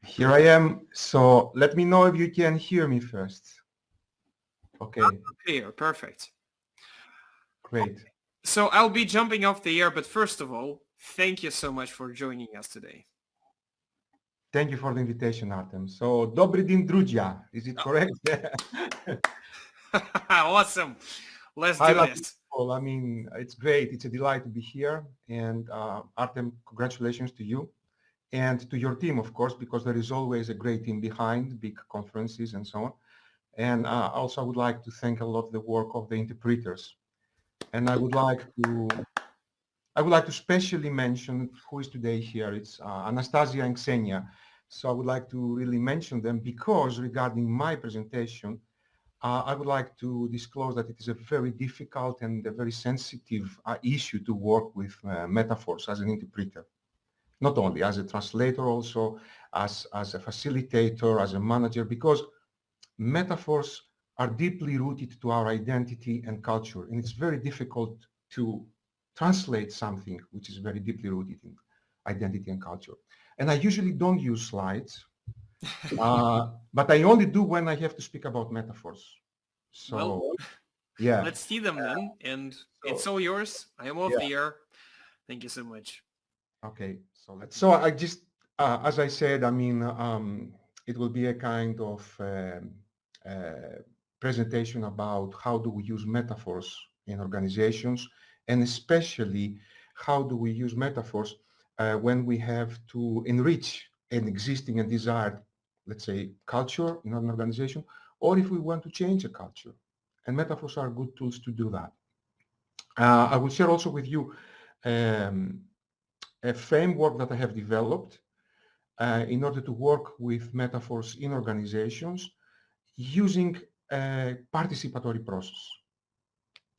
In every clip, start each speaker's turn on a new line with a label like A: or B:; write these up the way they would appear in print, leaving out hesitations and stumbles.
A: Here I am. So let me know if you can hear me first. Okay,
B: Here, perfect.
A: great.
B: So I'll be jumping off the air, but first of all, thank you so much for joining us today.
A: Thank you for the invitation, Artem. So, Dobry din drugia. Is it correct?
B: Awesome. Let's
A: Hi,
B: do
A: lovely
B: this.
A: people. I mean, it's great. It's a delight to be here. And Artem, congratulations to you and to your team, of course, because there is always a great team behind big conferences and so on. And also, I would like to thank a lot the work of the interpreters. And I would like to specially mention who is today here. It's Anastasia and Xenia. So I would like to really mention them because regarding my presentation, I would like to disclose that it is a very difficult and a very sensitive issue to work with metaphors as an interpreter. Not only as a translator, also as a facilitator, as a manager, because metaphors are deeply rooted to our identity and culture. And it's very difficult to translate something which is very deeply rooted in identity and culture. And I usually don't use slides, but I only do when I have to speak about metaphors.
B: Well,
A: So, yeah.
B: let's see them then. And it's
A: So,
B: all yours. I am off
A: yeah.
B: the air. Thank you so much.
A: Okay. So I just, as I said, I mean, it will be a kind of uh, presentation about how do we use metaphors in organizations, and especially how do we use metaphors when we have to enrich an existing and desired, let's say, culture in an organization, or if we want to change a culture. And metaphors are good tools to do that. I will share also with you um, a framework that I have developed in order to work with metaphors in organizations using a participatory process.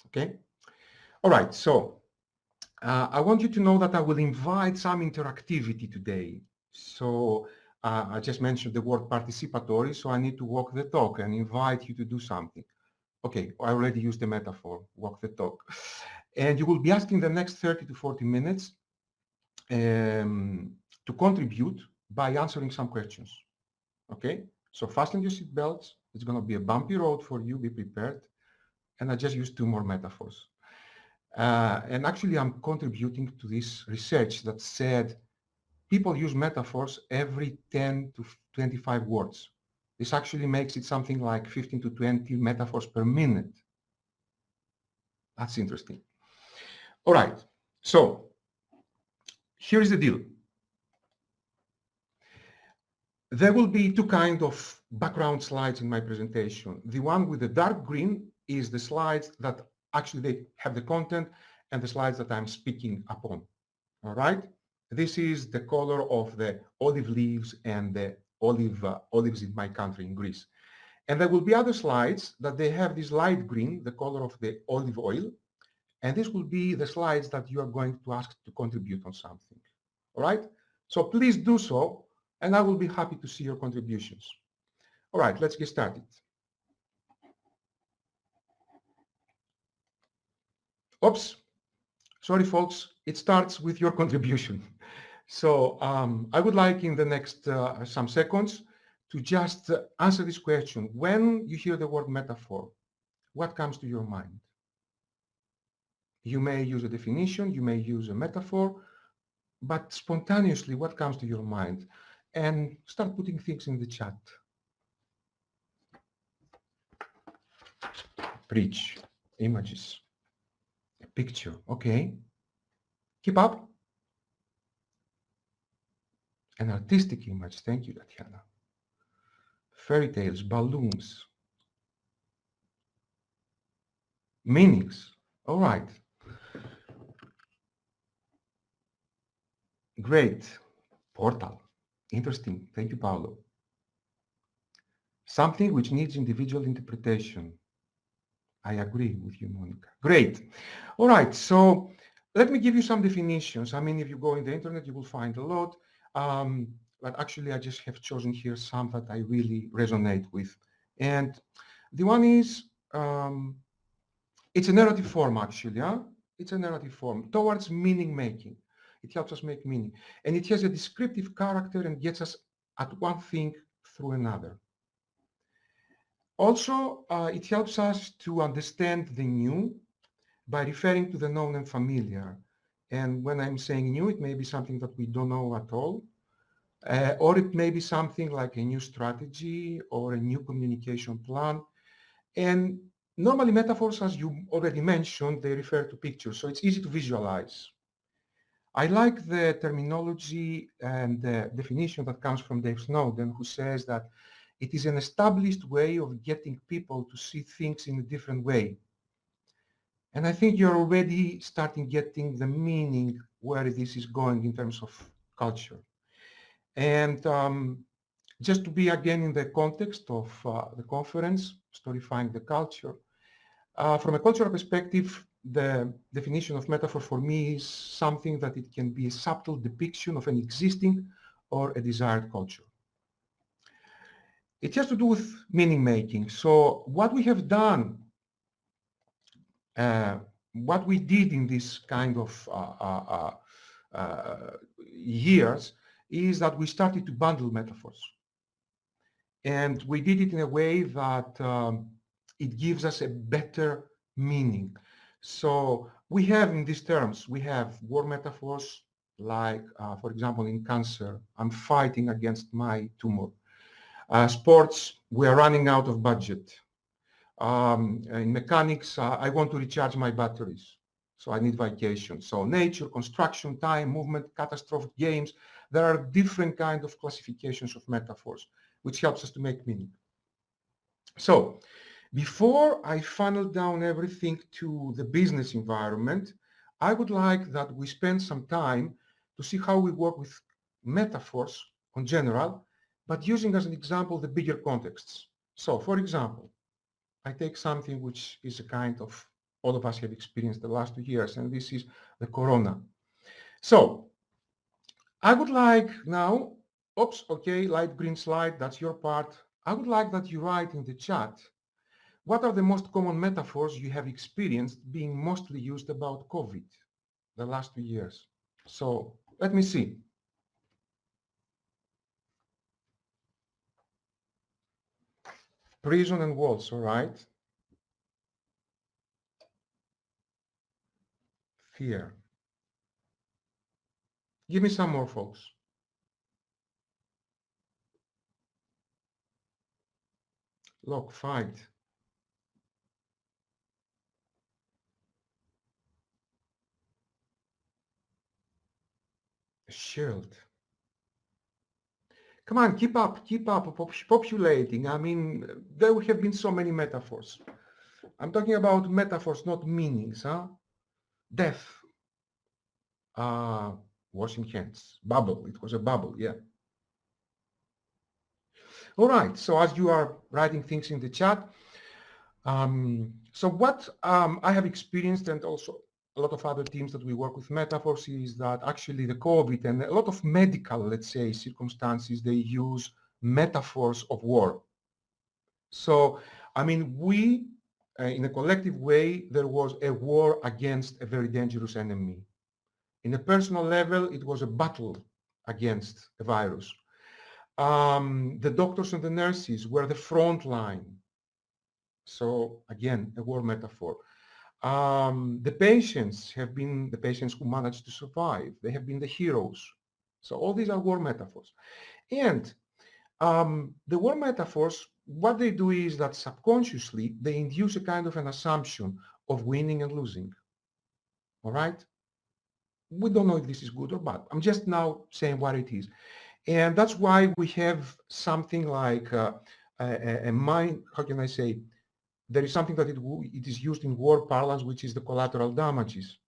A: Okay? All right, so I want you to know that I will invite some interactivity today. So I just mentioned the word participatory, so I need to walk the talk and invite you to do something. Okay, I already used the metaphor, walk the talk. And you will be asking the next 30 to 40 minutes to contribute by answering some questions. Okay, so fasten your seatbelts. It's going to be a bumpy road for you. Be prepared. And I just used two more metaphors. And actually, I'm contributing to this research that said people use metaphors every 10 to 25 words. This actually makes it something like 15 to 20 metaphors per minute. That's interesting. All right, so here's the deal. There will be two kinds of background slides in my presentation. The one with the dark green is the slides that actually they have the content and the slides that I'm speaking upon. All right. This is the color of the olive leaves and the olives in my country, in Greece. And there will be other slides that they have this light green, the color of the olive oil. And this will be the slides that you are going to ask to contribute on something. All right. So please do so, and I will be happy to see your contributions. All right, let's get started. Oops, sorry folks, it starts with your contribution. So I would like in the next some seconds to just answer this question. When you hear the word metaphor, what comes to your mind? You may use a definition, you may use a metaphor, but spontaneously, what comes to your mind? And start putting things in the chat. Preach, images, a picture, okay. Keep up. An artistic image, thank you, Tatiana. Fairy tales, balloons, meanings, all right. Great, portal, interesting, thank you, Paolo. Something which needs individual interpretation. I agree with you, Monica. Great. All right, so let me give you some definitions. I mean, if you go in the internet, you will find a lot. But actually, I just have chosen here some that I really resonate with. And the one is, it's a narrative form, actually. Huh? It's a narrative form towards meaning making. It helps us make meaning. And it has a descriptive character and gets us at one thing through another. Also, it helps us to understand the new by referring to the known and familiar. And when I'm saying new, it may be something that we don't know at all, or it may be something like a new strategy or a new communication plan. And normally metaphors, as you already mentioned, they refer to pictures, so it's easy to visualize. I like the terminology and the definition that comes from Dave Snowden, who says that it is an established way of getting people to see things in a different way. And I think you're already starting getting the meaning where this is going in terms of culture. And just to be again in the context of the conference, Storifying the Culture, from a cultural perspective, the definition of metaphor for me is something that it can be a subtle depiction of an existing or a desired culture. It has to do with meaning making. So what we have done, what we did in this kind of years is that we started to bundle metaphors. And we did it in a way that it gives us a better meaning. So we have in these terms, we have war metaphors like, for example, in cancer, I'm fighting against my tumor. Sports, we are running out of budget. In mechanics, I want to recharge my batteries, so I need vacation. So nature, construction, time, movement, catastrophic games, there are different kinds of classifications of metaphors, which helps us to make meaning. So before I funnel down everything to the business environment, I would like that we spend some time to see how we work with metaphors in general, but using as an example the bigger contexts. So for example, I take something which is a kind of all of us have experienced the last 2 years, and this is the corona. So I would like now, oops, okay, light green slide, that's your part. I would like that you write in the chat, what are the most common metaphors you have experienced being mostly used about COVID the last 2 years? So let me see. Prison and walls, all right. Fear. Give me some more, folks. Lock, fight. A shield. Come on, keep up populating. I mean, there have been so many metaphors. I'm talking about metaphors, not meanings, huh? Death. Washing hands. Bubble. It was a bubble, yeah. All right, so as you are writing things in the chat, so what I have experienced, and also a lot of other teams that we work with metaphors, is that actually the COVID and a lot of medical, let's say, circumstances, they use metaphors of war. So, I mean, we, in a collective way, there was a war against a very dangerous enemy. In a personal level, it was a battle against a virus. The doctors and the nurses were the front line. So again, a war metaphor. The patients have been the patients who managed to survive. They have been the heroes. So all these are war metaphors. And the war metaphors, what they do is that subconsciously, they induce a kind of an assumption of winning and losing. All right? We don't know if this is good or bad. I'm just now saying what it is. And that's why we have something like a mind, how can I say, there is something that it is used in war parlance, which is the collateral damages.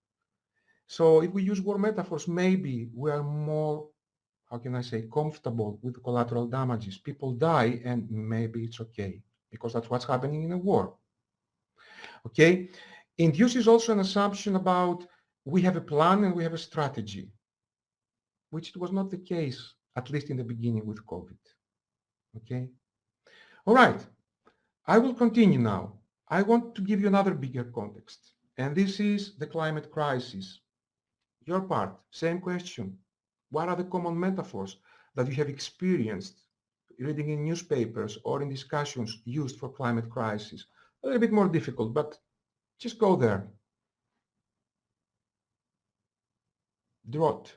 A: So if we use war metaphors, maybe we are more, how can I say, comfortable with the collateral damages. People die and maybe it's okay because that's what's happening in a war. Okay? Induces also an assumption about we have a plan and we have a strategy, which it was not the case, at least in the beginning with COVID. Okay? All right. I will continue now. I want to give you another bigger context, and this is the climate crisis. Your part, same question. What are the common metaphors that you have experienced reading in newspapers or in discussions used for climate crisis. A little bit more difficult, but just go there. Drought.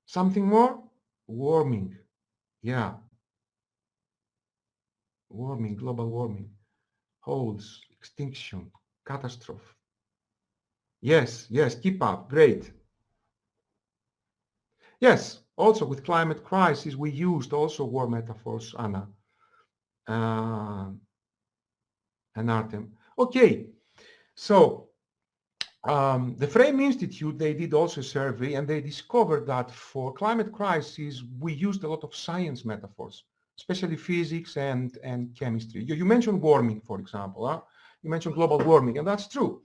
A: Something more? Warming. Yeah. Warming, global warming. Holes, extinction, catastrophe. Yes, yes, keep up. Great. Yes, also with climate crisis, we used also war metaphors, Anna and Artem. Okay, so the Frame Institute, they did also a survey and they discovered that for climate crisis, we used a lot of science metaphors, especially physics and chemistry. You mentioned warming, for example. Huh? You mentioned global warming, and that's true.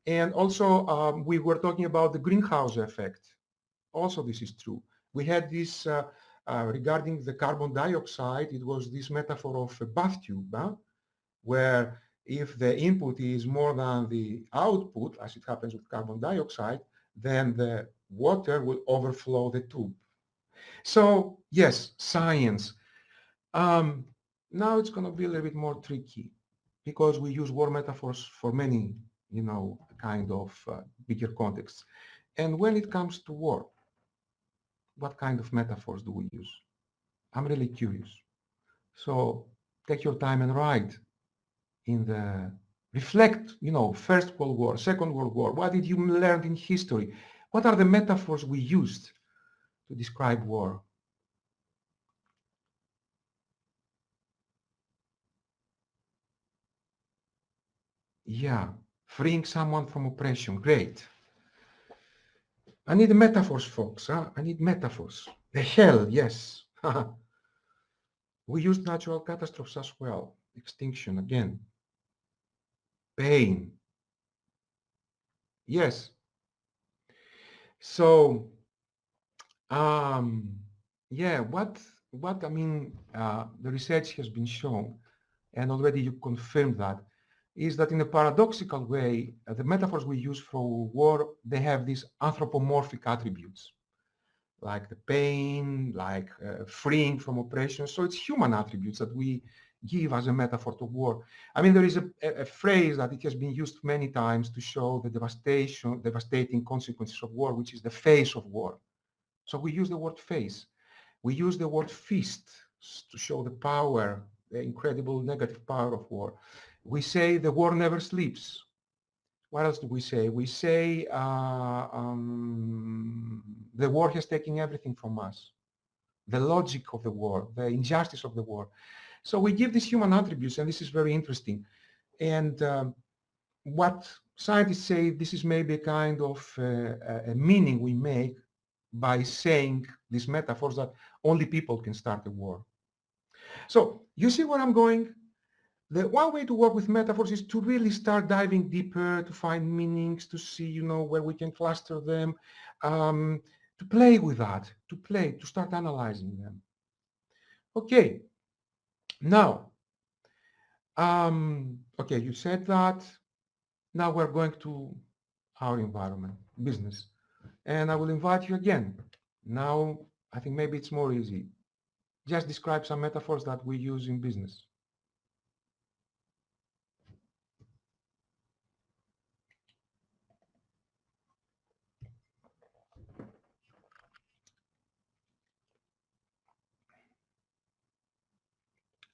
A: And also, we were talking about the greenhouse effect. Also, this is true. We had this regarding the carbon dioxide. It was this metaphor of a bath tube, where if the input is more than the output, as it happens with carbon dioxide, then the water will overflow the tube. So yes, science. Now it's going to be a little bit more tricky because we use war metaphors for many, kind of bigger contexts. And when it comes to war, what kind of metaphors do we use? I'm really curious. So take your time and write reflect, First World War, Second World War. What did you learn in history? What are the metaphors we used to describe war? Yeah, freeing someone from oppression. Great. I need metaphors, folks. Huh? I need metaphors. The hell, yes. We use natural catastrophes as well. Extinction again. Pain. Yes. So, yeah, what I mean, the research has been shown, and already you confirmed that, is that in a paradoxical way, the metaphors we use for war, they have these anthropomorphic attributes, like the pain, like freeing from oppression. So it's human attributes that we give as a metaphor to war. I mean, there is a phrase that it has been used many times to show the devastating consequences of war, which is the face of war. So we use the word face. We use the word feast to show the power, the incredible negative power of war. We say the war never sleeps. What else do we say? We say the war has taken everything from us. The logic of the war, the injustice of the war. So we give these human attributes, and this is very interesting. And what scientists say, this is maybe a kind of a meaning we make by saying these metaphors that only people can start a war. So you see where I'm going? The one way to work with metaphors is to really start diving deeper, to find meanings, to see, where we can cluster them, to play with that, to start analyzing them. Okay, now, okay, you said that. Now we're going to our environment, business. And I will invite you again. Now, I think maybe it's more easy. Just describe some metaphors that we use in business.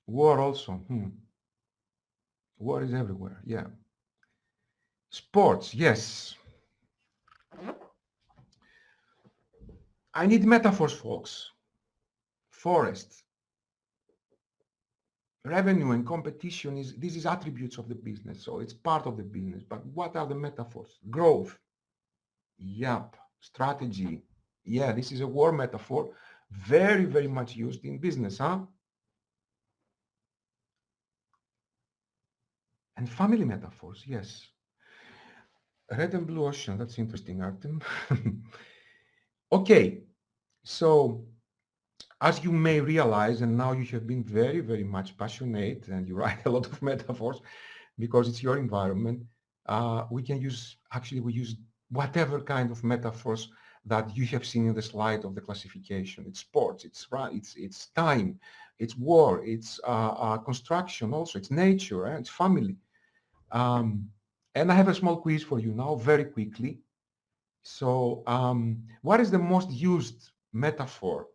A: War also. War is everywhere. Yeah. Sports. Yes. I need metaphors, folks. Forest. Revenue and competition this is attributes of the business. So it's part of the business. But what are the metaphors? Growth. Yep. Strategy. Yeah, this is a war metaphor. Very, very much used in business, huh? And family metaphors, yes. Red and blue ocean, that's interesting, Artem. Okay, so as you may realize, and now you have been very, very much passionate and you write a lot of metaphors because it's your environment, we use whatever kind of metaphors that you have seen in the slide of the classification. It's sports, it's time, it's war, it's construction also, it's nature, it's family. And I have a small quiz for you now, very quickly. So what is the most used metaphor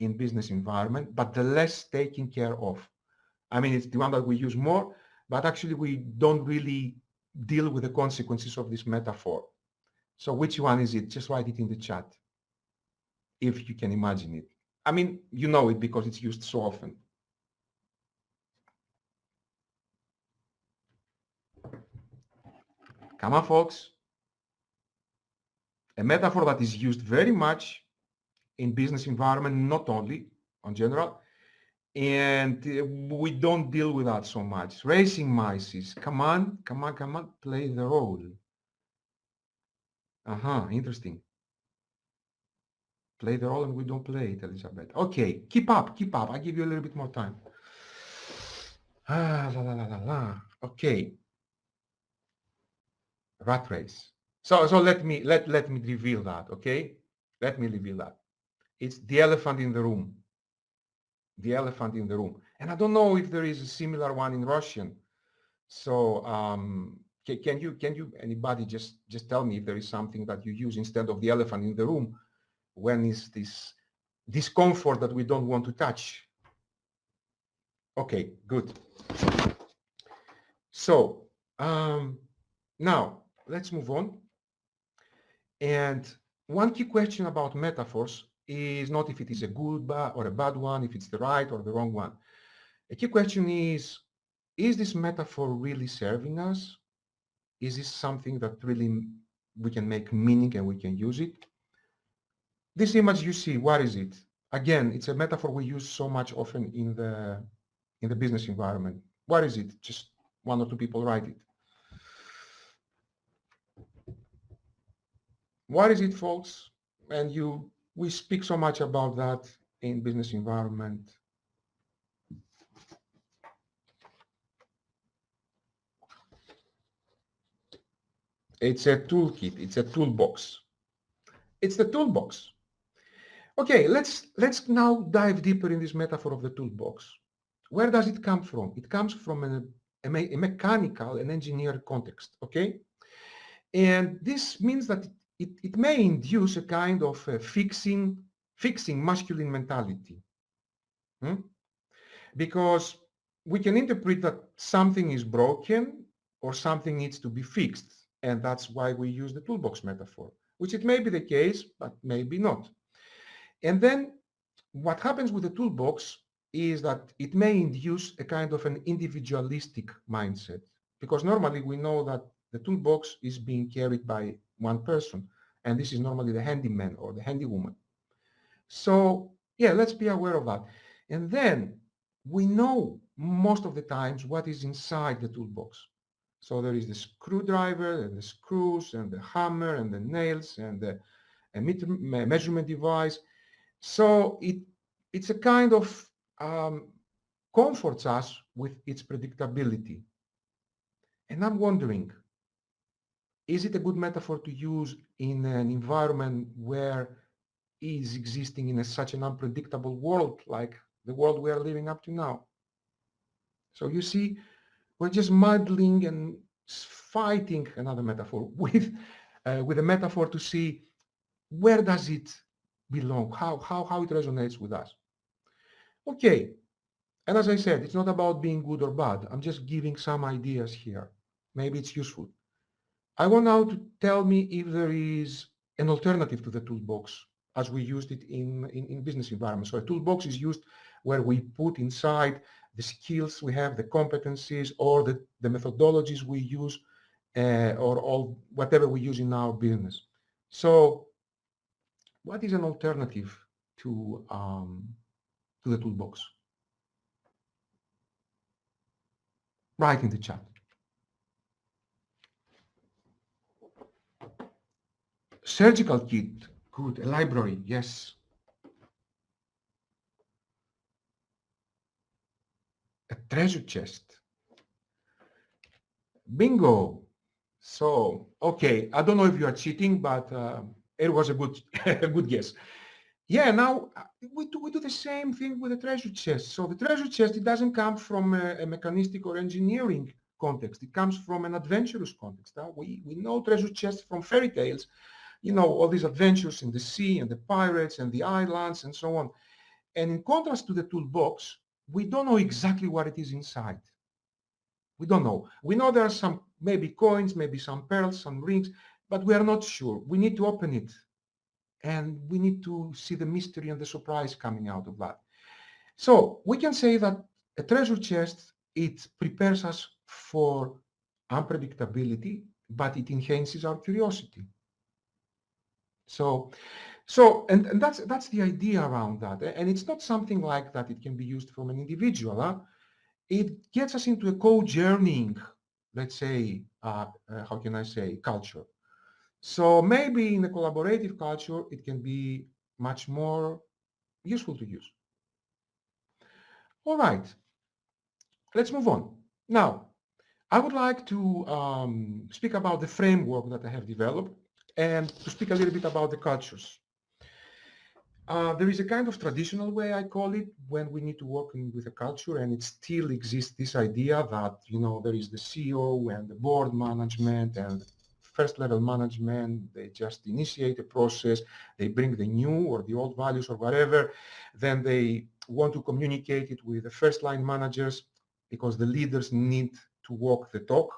A: in business environment, but the less taken care of? I mean, it's the one that we use more, but actually we don't really deal with the consequences of this metaphor. So which one is it? Just write it in the chat, if you can imagine it. I mean, you know it because it's used so often. Come on, folks. A metaphor that is used very much in business environment, not only on general, and we don't deal with that so much. Racing mice. Come on, play the role. Interesting. Play the role and we don't play it, Elizabeth. Okay, keep up. I give you a little bit more time. Okay. Rat race. So let me reveal that, okay? Let me reveal that. It's the elephant in the room. The elephant in the room. And I don't know if there is a similar one in Russian. So can you anybody just tell me if there is something that you use instead of the elephant in the room when is this discomfort that we don't want to touch? Okay, good. So now let's move on. And one key question about metaphors is not if it is a good or a bad one, if it's the right or the wrong one. A key question is this metaphor really serving us? Is this something that really we can make meaning and we can use it? This image you see, what is it? Again, it's a metaphor we use so much often in the business environment. What is it? Just one or two people write it. What is it, folks? And we speak so much about that in business environment. It's a toolkit. It's a toolbox. It's the toolbox. Okay, let's now dive deeper in this metaphor of the toolbox. Where does it come from? It comes from a mechanical and engineered context, okay? And this means that it may induce a kind of fixing masculine mentality. Because we can interpret that something is broken or something needs to be fixed. And that's why we use the toolbox metaphor, which it may be the case, but maybe not. And then what happens with the toolbox is that it may induce a kind of an individualistic mindset, because normally we know that the toolbox is being carried by one person, and this is normally the handyman or the handywoman. So yeah, let's be aware of that. And then we know most of the times what is inside the toolbox. So there is the screwdriver and the screws and the hammer and the nails and the measurement device. So it's a kind of comforts us with its predictability. And I'm wondering, is it a good metaphor to use in an environment where is existing in such an unpredictable world like the world we are living up to now? So you see, we're just muddling and fighting, another metaphor, with a metaphor to see where does it belong, how it resonates with us. Okay, and as I said, it's not about being good or bad. I'm just giving some ideas here. Maybe it's useful. I want now to tell me if there is an alternative to the toolbox as we used it in business environments. So a toolbox is used where we put inside the skills we have, the competencies, or the methodologies we use, or all whatever we use in our business. So what is an alternative to the toolbox? Write in the chat. Surgical kit, good. A library, yes. A treasure chest. Bingo. So, okay, I don't know if you are cheating, but it was a good, a good guess. Yeah, now we do the same thing with the treasure chest. So the treasure chest, it doesn't come from a mechanistic or engineering context. It comes from an adventurous context. We know treasure chests from fairy tales, all these adventures in the sea and the pirates and the islands and so on. And in contrast to the toolbox, we don't know exactly what it is inside. We don't know. We know there are some maybe coins, maybe some pearls, some rings, but we are not sure. We need to open it and we need to see the mystery and the surprise coming out of that. So we can say that a treasure chest, it prepares us for unpredictability, but it enhances our curiosity. So, and that's the idea around that. And it's not something like that it can be used from an individual. It gets us into a co-journeying, let's say, how can I say, culture. So maybe in a collaborative culture, it can be much more useful to use. All right, let's move on. Now, I would like to speak about the framework that I have developed and to speak a little bit about the cultures. There is a kind of traditional way, I call it, when we need to work with a culture, and it still exists this idea that, there is the CEO and the board management and first level management. They just initiate a process. They bring the new or the old values or whatever. Then they want to communicate it with the first line managers because the leaders need to walk the talk.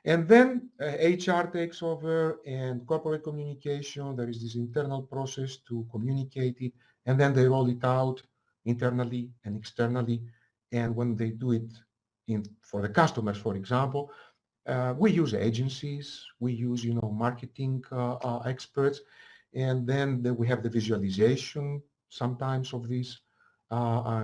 A: And then HR takes over and corporate communication. There is this internal process to communicate it. And then they roll it out internally and externally. And when they do it for the customers, for example, we use agencies, we use, marketing experts. And then we have the visualization sometimes of this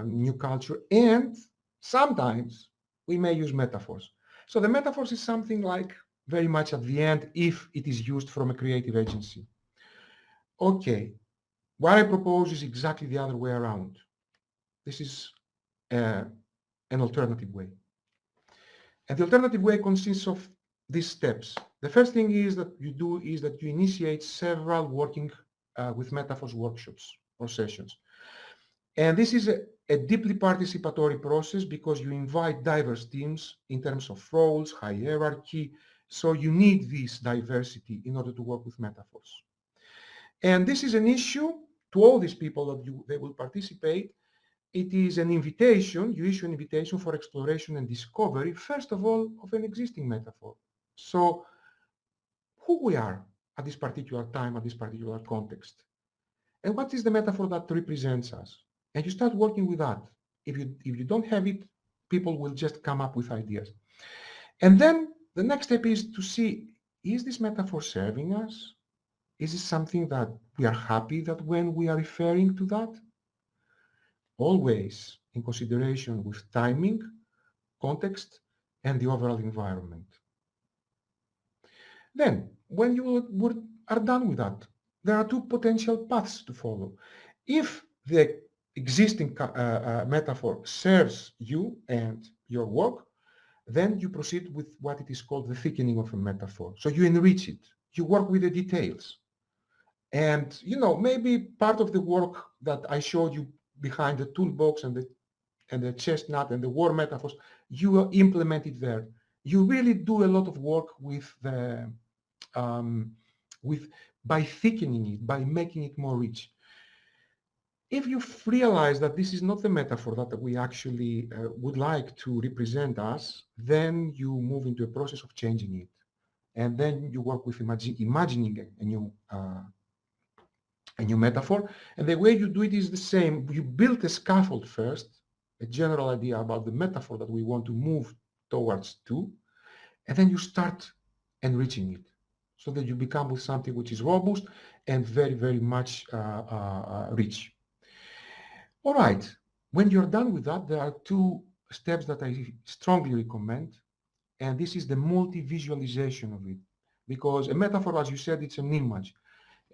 A: new culture. And sometimes we may use metaphors. So the metaphors is something like very much at the end if it is used from a creative agency. Okay, what I propose is exactly the other way around. This is an alternative way. And the alternative way consists of these steps. The first thing is that you do is that you initiate several working with metaphors workshops or sessions. And this is a deeply participatory process because you invite diverse teams in terms of roles, hierarchy. So you need this diversity in order to work with metaphors. And this is an issue to all these people that they will participate. It is an invitation, you issue an invitation for exploration and discovery, first of all, of an existing metaphor. So who we are at this particular time, at this particular context. And what is the metaphor that represents us? And you start working with that. If you don't have it, people will just come up with ideas. And then the next step is to see, is this metaphor serving us? Is it something that we are happy that when we are referring to that? Always in consideration with timing, context, and the overall environment. Then, when you are done with that, there are two potential paths to follow. If the existing metaphor serves you and your work, then you proceed with what it is called the thickening of a metaphor. So you enrich it. You work with the details. And, maybe part of the work that I showed you behind the toolbox and the chestnut and the war metaphors, you implement it there. You really do a lot of work with by thickening it, by making it more rich. If you realize that this is not the metaphor that we actually would like to represent us, then you move into a process of changing it. And then you work with imagining a new metaphor. And the way you do it is the same. You build a scaffold first, a general idea about the metaphor that we want to move towards to, and then you start enriching it so that you become with something which is robust and very, very much rich. All right, when you're done with that, there are two steps that I strongly recommend, and this is the multi-visualization of it. Because a metaphor, as you said, it's an image,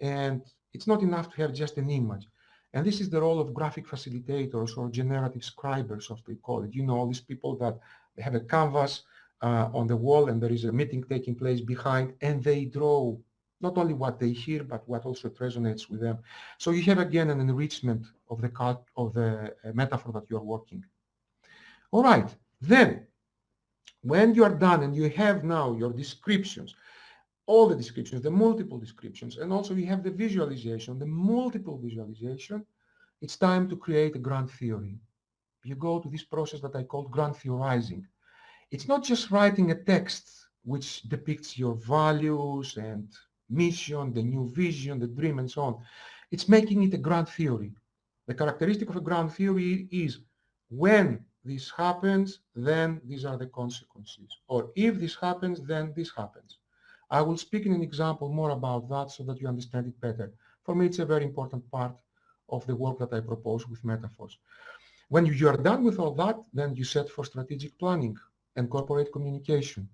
A: and it's not enough to have just an image. And this is the role of graphic facilitators or generative scribers, as they call it. All these people that they have a canvas, on the wall, and there is a meeting taking place behind, and they draw not only what they hear, but what also resonates with them. So you have again an enrichment of the metaphor that you are working. All right, then when you are done and you have now your descriptions, all the descriptions, the multiple descriptions, and also you have the visualization, the multiple visualization, it's time to create a grand theory. You go to this process that I call grand theorizing. It's not just writing a text which depicts your values and mission, the new vision, the dream, and so on. It's making it a grand theory. The characteristic of a grand theory is when this happens, then these are the consequences. Or if this happens, then this happens. I will speak in an example more about that so that you understand it better. For me, it's a very important part of the work that I propose with metaphors. When you are done with all that, then you set for strategic planning and corporate communication.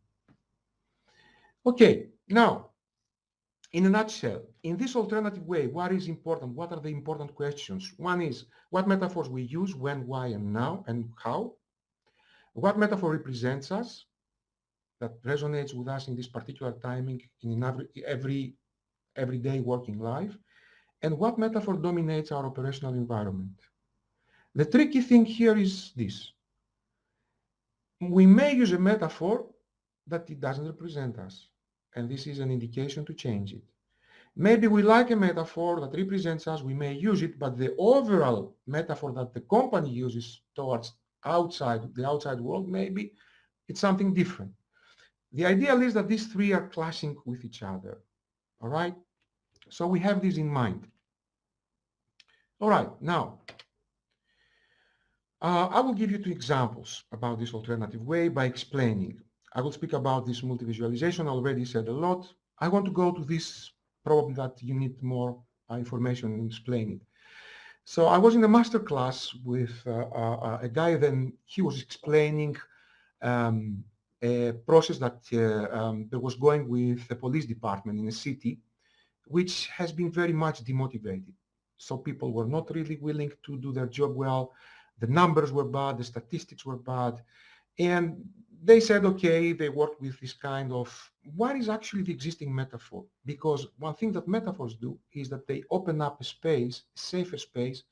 A: Okay, now, in a nutshell, in this alternative way, what is important? What are the important questions? One is what metaphors we use, when, why, and now, and how. What metaphor represents us that resonates with us in this particular timing in everyday working life, and what metaphor dominates our operational environment. The tricky thing here is this. We may use a metaphor that it doesn't represent us, and this is an indication to change it. Maybe we like a metaphor that represents us, we may use it, but the overall metaphor that the company uses towards the outside world, maybe it's something different. The ideal is that these three are clashing with each other, all right? So we have this in mind. All right, now, I will give you two examples about this alternative way by explaining. I will speak about this multi-visualization. I already said a lot. I want to go to this, probably that you need more information in explaining. So I was in a master class with a guy, then he was explaining a process that was going with the police department in a city, which has been very much demotivated. So people were not really willing to do their job well. The numbers were bad, the statistics were bad. And they said, okay, they worked with this kind of, what is actually the existing metaphor? Because one thing that metaphors do is that they open up a space, a safer space,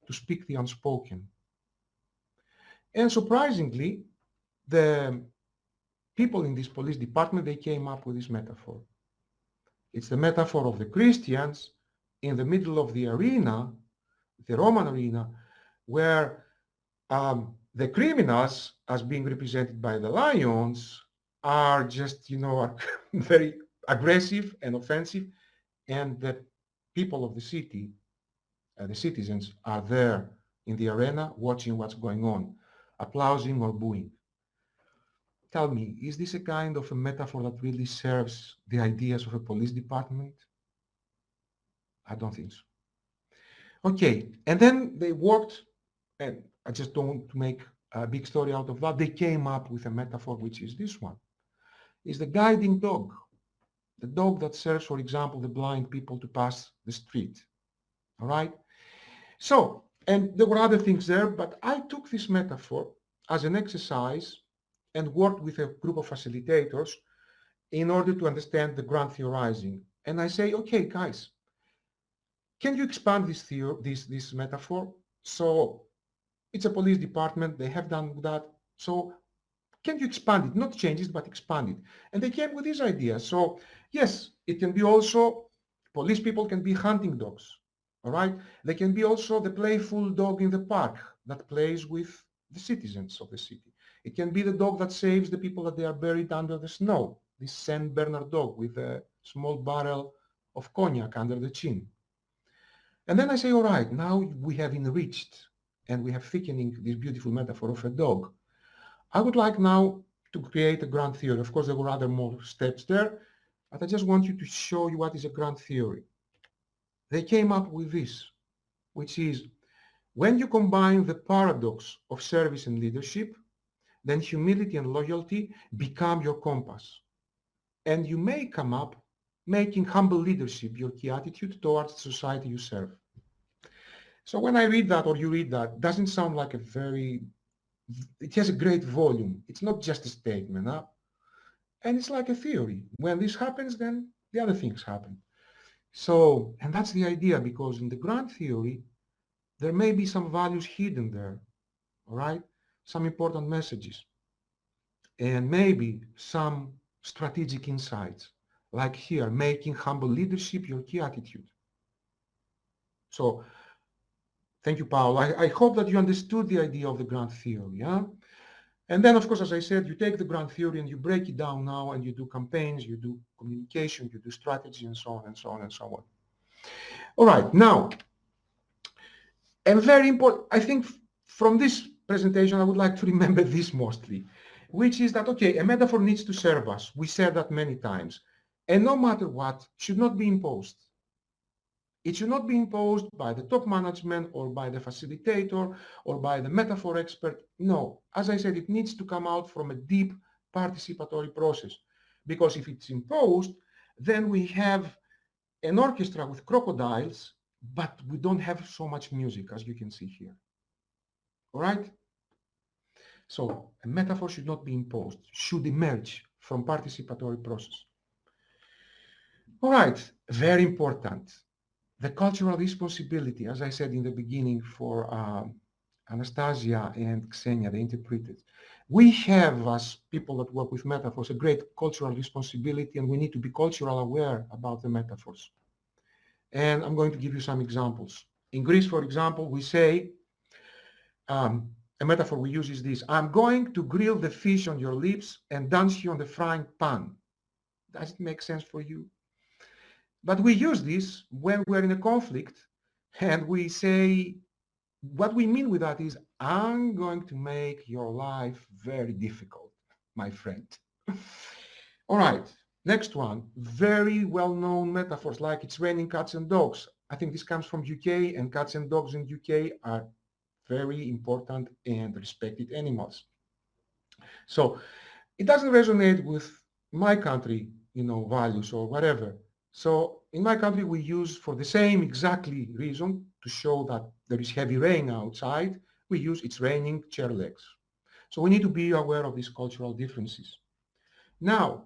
A: to speak the unspoken. And surprisingly, the people in this police department, they came up with this metaphor. It's the metaphor of the Christians in the middle of the arena, the Roman arena, where the criminals, as being represented by the lions, are just, are very aggressive and offensive, and the people of the city, the citizens, are there in the arena watching what's going on, applauding or booing. Tell me, is this a kind of a metaphor that really serves the ideas of a police department? I don't think so. Okay, and then they worked, and I just don't want to make a big story out of that. They came up with a metaphor, which is this one. It's the guiding dog, the dog that serves, for example, the blind people to pass the street. All right? So, and there were other things there, but I took this metaphor as an exercise and worked with a group of facilitators in order to understand the grand theorizing. And I say, okay, guys, can you expand this metaphor? So it's a police department, they have done that. So can you expand it? Not change it, but expand it. And they came with this idea. So yes, it can be also, police people can be hunting dogs, all right? They can be also the playful dog in the park that plays with the citizens of the city. It can be the dog that saves the people that they are buried under the snow, this Saint Bernard dog with a small barrel of cognac under the chin. And then I say, all right, now we have enriched and we have thickening this beautiful metaphor of a dog. I would like now to create a grand theory. Of course, there were other more steps there, but I just want you to show you what is a grand theory. They came up with this, which is when you combine the paradox of service and leadership, then humility and loyalty become your compass. And you may come up making humble leadership your key attitude towards the society you serve. So when I read that or you read that, it doesn't sound like it has a great volume. It's not just a statement. Huh? And it's like a theory. When this happens, then the other things happen. So, and that's the idea, because in the grand theory, there may be some values hidden there, all right? Some important messages, and maybe some strategic insights, like here, making humble leadership your key attitude. So, thank you, Paul. I hope that you understood the idea of the grand theory, yeah? And then, of course, as I said, you take the grand theory and you break it down now, and you do campaigns, you do communication, you do strategy, and so on and so on and so on. All right, now, and very important, I think from this presentation, I would like to remember this mostly, which is that, okay, a metaphor needs to serve us. We said that many times. And no matter what, should not be imposed. It should not be imposed by the top management or by the facilitator or by the metaphor expert. No, as I said, it needs to come out from a deep participatory process. Because if it's imposed, then we have an orchestra with crocodiles, but we don't have so much music, as you can see here. All right? So a metaphor should not be imposed, should emerge from participatory process. All right, very important. The cultural responsibility, as I said in the beginning for Anastasia and Xenia, the interpreters. We have, as people that work with metaphors, a great cultural responsibility, and we need to be cultural aware about the metaphors. And I'm going to give you some examples. In Greece, for example, we say, a metaphor we use is this: I'm going to grill the fish on your lips and dance you on the frying pan. Does it make sense for you? But we use this when we're in a conflict, and we say, what we mean with that is, I'm going to make your life very difficult, my friend. All right, next one. Very well-known metaphors like it's raining cats and dogs. I think this comes from UK, and cats and dogs in UK are very important and respected animals. So it doesn't resonate with my country, values or whatever. So in my country, we use, for the same exactly reason, to show that there is heavy rain outside, we use it's raining chair legs. So we need to be aware of these cultural differences. Now,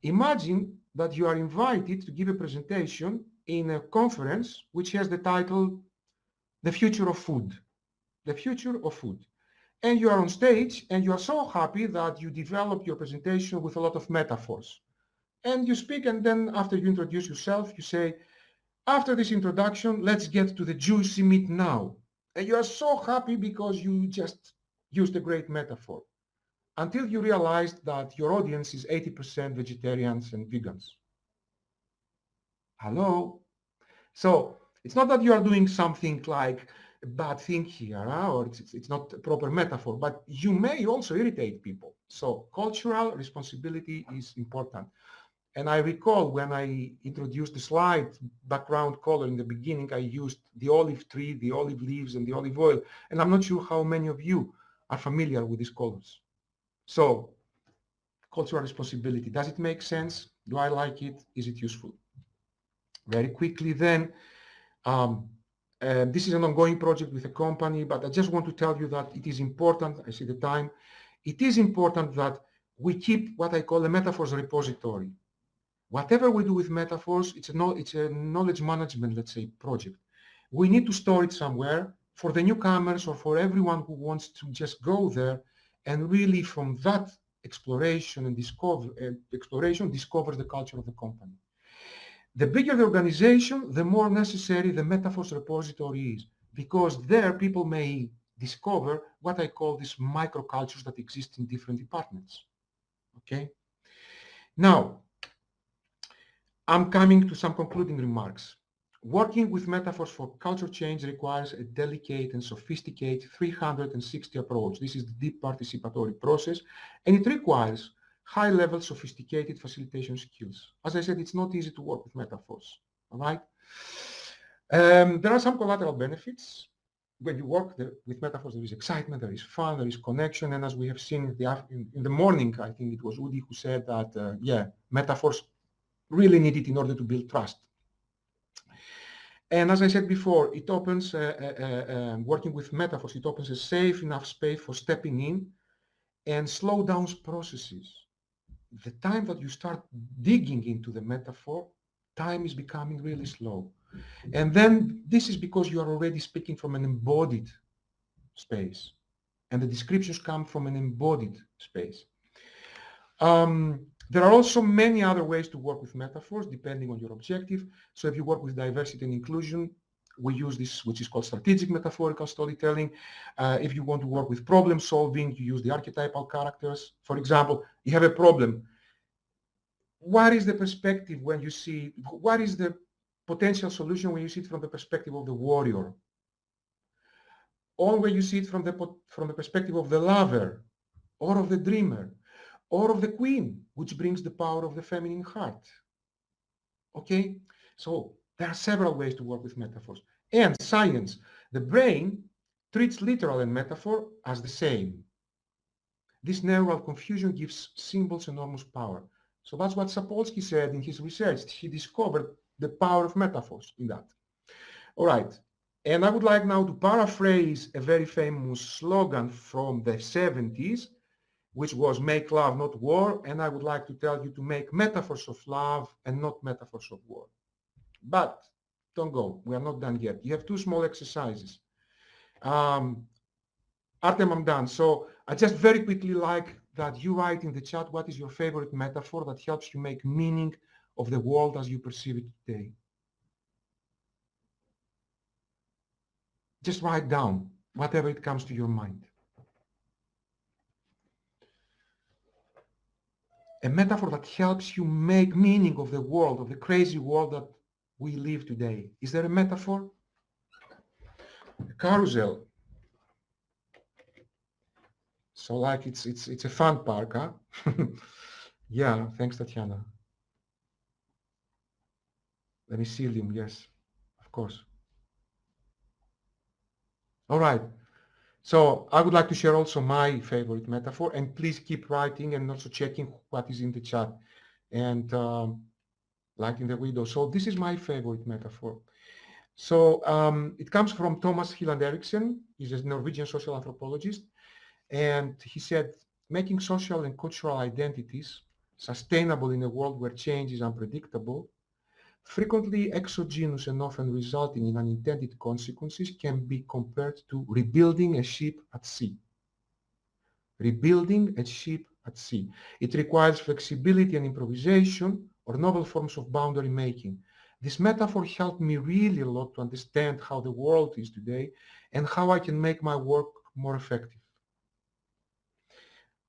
A: imagine that you are invited to give a presentation in a conference which has the title, The Future of Food. The Future of Food. And you are on stage, and you are so happy that you develop your presentation with a lot of metaphors. And you speak, and then after you introduce yourself, you say, after this introduction, let's get to the juicy meat now. And you are so happy because you just used a great metaphor, until you realized that your audience is 80% vegetarians and vegans. Hello? So it's not that you are doing something like a bad thing here, or it's not a proper metaphor, but you may also irritate people. So cultural responsibility is important. And I recall when I introduced the slide background color in the beginning, I used the olive tree, the olive leaves, and the olive oil. And I'm not sure how many of you are familiar with these colors. So cultural responsibility, does it make sense? Do I like it? Is it useful? Very quickly then, this is an ongoing project with a company, but I just want to tell you that it is important, I see the time, it is important that we keep what I call a metaphors repository. Whatever we do with metaphors, it's a knowledge management, let's say, project. We need to store it somewhere for the newcomers or for everyone who wants to just go there and really from that exploration and discover the culture of the company. The bigger the organization, the more necessary the metaphors repository is, because there people may discover what I call these microcultures that exist in different departments. Okay? Now, I'm coming to some concluding remarks. Working with metaphors for culture change requires a delicate and sophisticated 360 approach. This is the deep participatory process, and it requires high-level sophisticated facilitation skills. As I said, it's not easy to work with metaphors, all right? There are some collateral benefits. When you work with metaphors, there is excitement, there is fun, there is connection, and as we have seen in the morning, I think it was Udi who said that, metaphors really needed in order to build trust. And as I said before, it opens, working with metaphors, it opens a safe enough space for stepping in and slow down processes. the time that you start digging into the metaphor, time is becoming really slow. And then this is because you are already speaking from an embodied space, and the descriptions come from an embodied space. There are also many other ways to work with metaphors depending on your objective. So if you work with diversity and inclusion, we use this, which is called strategic metaphorical storytelling. If you want to work with problem solving, you use the archetypal characters. For example, you have a problem. What is the perspective when you see, what is the potential solution when you see it from the perspective of the warrior? Or when you see it from the perspective of the lover, or of the dreamer, or of the queen, which brings the power of the feminine heart. Okay? So there are several ways to work with metaphors. And science, the brain treats literal and metaphor as the same. This neural confusion gives symbols enormous power. So that's what Sapolsky said in his research. He discovered the power of metaphors in that. All right. And I would like now to paraphrase a very famous slogan from the 70s, which was make love, not war. And I would like to tell you to make metaphors of love and not metaphors of war. But don't go. We are not done yet. You have two small exercises. Artem, I'm done. So I just very quickly like that you write in the chat what is your favorite metaphor that helps you make meaning of the world as you perceive it today. Just write down whatever it comes to your mind. A metaphor that helps you make meaning of the world, of the crazy world that we live today. Is there a metaphor? A carousel. So like it's a fun park, huh? Yeah, thanks, Tatiana. The mycelium, yes, of course. All right. So I would like to share also my favorite metaphor, and please keep writing and also checking what is in the chat and liking the video. So this is my favorite metaphor. So it comes from Thomas Hylland Eriksen. He's a Norwegian social anthropologist. And he said, making social and cultural identities sustainable in a world where change is unpredictable, frequently exogenous and often resulting in unintended consequences, can be compared to rebuilding a ship at sea. Rebuilding a ship at sea. It requires flexibility and improvisation or novel forms of boundary making. This metaphor helped me really a lot to understand how the world is today and how I can make my work more effective.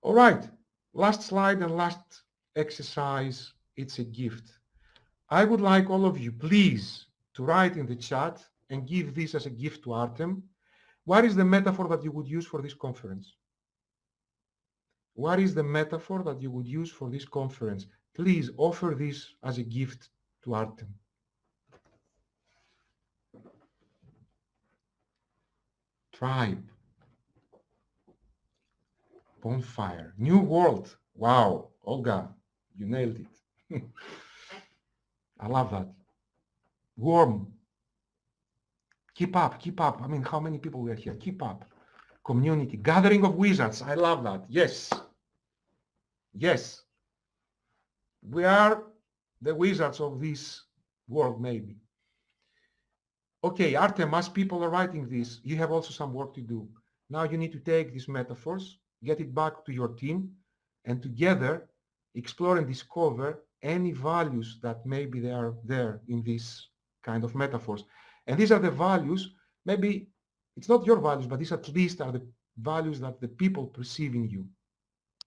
A: All right, last slide and last exercise, it's a gift. I would like all of you, please, to write in the chat and give this as a gift to Artem. What is the metaphor that you would use for this conference? What is the metaphor that you would use for this conference? Please offer this as a gift to Artem. Tribe. Bonfire. New world. Wow. Olga, you nailed it. I love that. Warm. Keep up, keep up. I mean, how many people were here? Keep up. Community. Gathering of wizards. I love that. Yes. Yes. We are the wizards of this world, maybe. Okay, Artem, as people are writing this, you have also some work to do. Now you need to take these metaphors, get it back to your team, and together explore and discover any values that maybe they are there in these kind of metaphors. And these are the values, maybe it's not your values, but these at least are the values that the people perceive in you.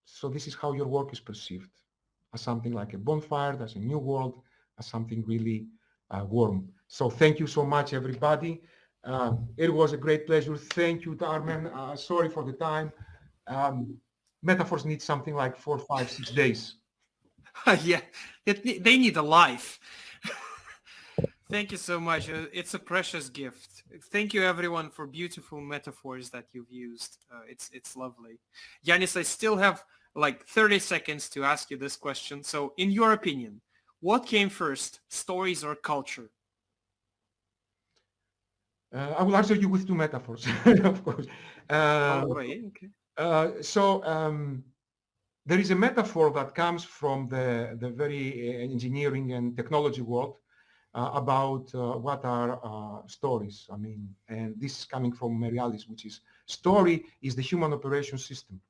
A: So this is how your work is perceived, as something like a bonfire, as a new world, as something really warm. So thank you so much, everybody. It was a great pleasure. Thank you, Armen. Sorry for the time. Metaphors need something like 4, 5, 6 days.
B: Yeah, they need a life. Thank you so much. It's a precious gift. Thank you, everyone, for beautiful metaphors that you've used. It's lovely. Yannis, I still have like 30 seconds to ask you this question. So in your opinion, what came first, stories or culture?
A: I will answer you with 2 metaphors, of course.
B: Okay.
A: So there is a metaphor that comes from the very engineering and technology world about what are stories. I mean, and this is coming from Merialis, which is story is the human operation system.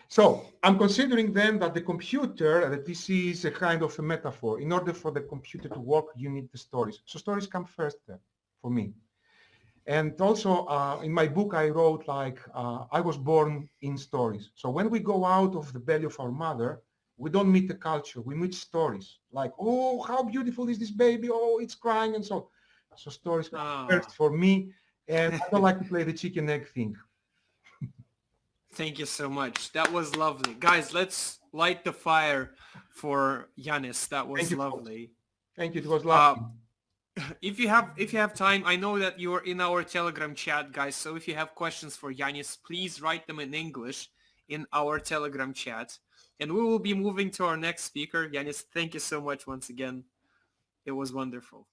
A: So I'm considering then that the computer, that this is a kind of a metaphor. In order for the computer to work, you need the stories. So stories come first there for me. And also in my book, I wrote like, I was born in stories. So when we go out of the belly of our mother, we don't meet the culture, we meet stories. Like, oh, how beautiful is this baby? Oh, it's crying and so on. So stories come first for me. And I don't like to play the chicken egg thing.
B: Thank you so much. That was lovely. Guys, let's light the fire for Yannis. That was lovely.
A: Thank you. It was lovely.
B: If you have time, I know that you're in our Telegram chat, guys. So if you have questions for Yannis, please write them in English in our Telegram chat. And we will be moving to our next speaker. Yannis, thank you so much once again. It was wonderful.